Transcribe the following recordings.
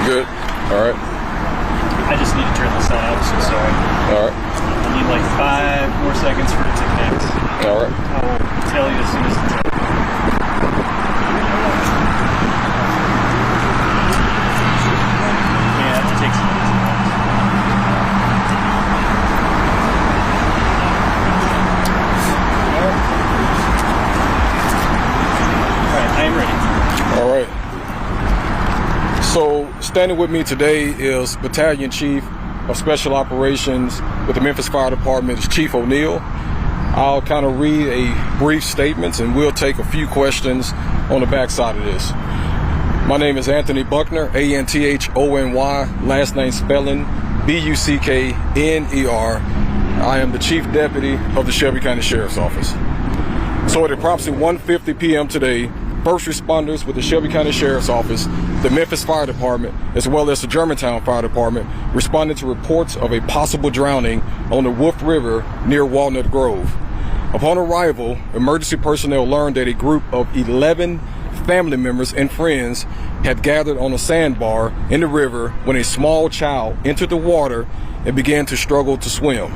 good? All right. I just need to turn this on. I'm so sorry. All right. I need like 5 more seconds for it to connect. All right. I will tell you as soon as it's done. Yeah, it takes a minute. Alright, I am ready. All right. So standing with me today is Battalion Chief of Special Operations with the Memphis Fire Department, is Chief O'Neill. I'll kind of read a brief statement and we'll take a few questions on the backside of this. My name is Anthony Buckner, A-N-T-H-O-N-Y, last name spelling B-U-C-K-N-E-R. I am the Chief Deputy of the Shelby County Sheriff's Office. So at approximately 1:50 p.m. today, first responders with the Shelby County Sheriff's Office, the Memphis Fire Department, as well as the Germantown Fire Department, responded to reports of a possible drowning on the Wolf River near Walnut Grove. Upon arrival, emergency personnel learned that a group of 11 family members and friends had gathered on a sandbar in the river when a small child entered the water and began to struggle to swim.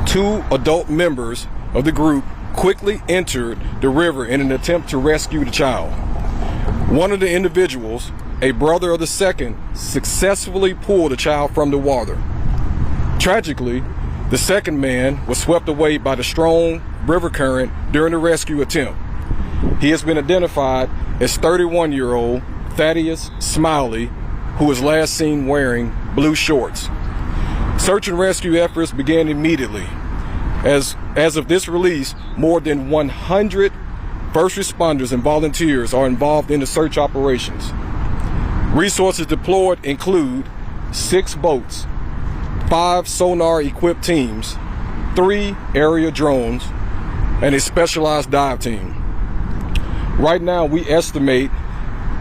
2 adult members of the group quickly entered the river in an attempt to rescue the child. One of the individuals, a brother of the second, successfully pulled the child from the water. Tragically, the second man was swept away by the strong river current during the rescue attempt. He has been identified as 31-year-old Thaddeus Smiley, who was last seen wearing blue shorts. Search and rescue efforts began immediately. As of this release, more than 100 first responders and volunteers are involved in the search operations. Resources deployed include 6 boats, 5 sonar-equipped teams, 3 area drones, and a specialized dive team. Right now, we estimate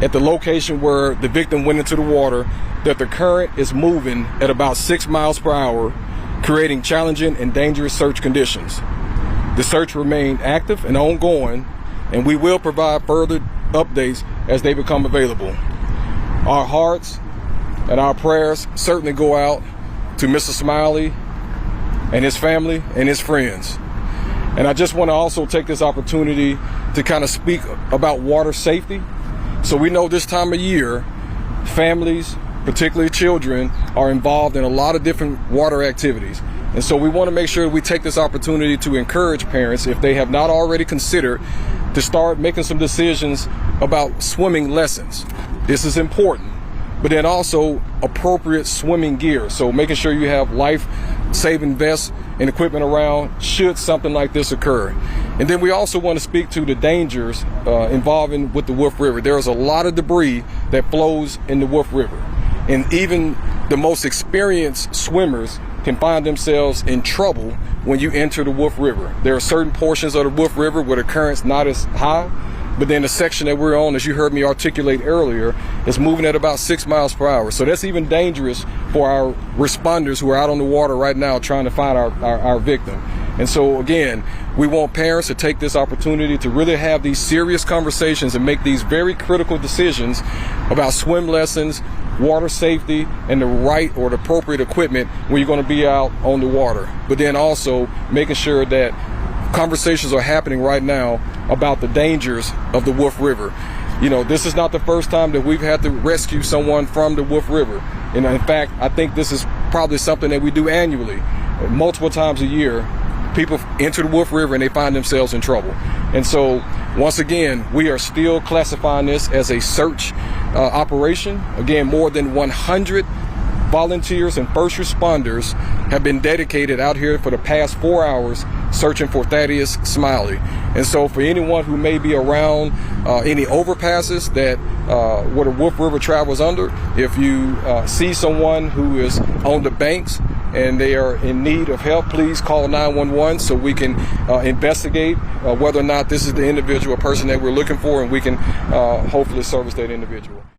at the location where the victim went into the water that the current is moving at about 6 miles per hour, creating challenging and dangerous search conditions. The search remains active and ongoing, and we will provide further updates as they become available. Our hearts and our prayers certainly go out to Mr. Smiley and his family and his friends. And I just want to also take this opportunity to kind of speak about water safety. So we know this time of year, families, particularly children, are involved in a lot of different water activities. And so we want to make sure we take this opportunity to encourage parents, if they have not already considered, to start making some decisions about swimming lessons. This is important, but then also appropriate swimming gear. So making sure you have life-saving vests and equipment around should something like this occur. And then we also want to speak to the dangers involving with the Wolf River. There is a lot of debris that flows in the Wolf River. And even the most experienced swimmers can find themselves in trouble when you enter the Wolf River. There are certain portions of the Wolf River where the current's not as high, but then the section that we're on, as you heard me articulate earlier, is moving at about 6 miles per hour. So that's even dangerous for our responders who are out on the water right now trying to find our victim. And so again, we want parents to take this opportunity to really have these serious conversations and make these very critical decisions about swim lessons, water safety, and the right or the appropriate equipment when you're going to be out on the water. But then also making sure that conversations are happening right now about the dangers of the Wolf River. You know, this is not the first time that we've had to rescue someone from the Wolf River. And in fact, I think this is probably something that we do annually, multiple times a year. People enter the Wolf River and they find themselves in trouble. And so once again, we are still classifying this as a search operation. Again, more than 100 volunteers and first responders have been dedicated out here for the past 4 hours searching for Thaddeus Smiley. And so for anyone who may be around any overpasses that where the Wolf River travels under, if you see someone who is on the banks and they are in need of help, please call 911 so we can investigate whether or not this is the individual person that we're looking for, and we can hopefully service that individual.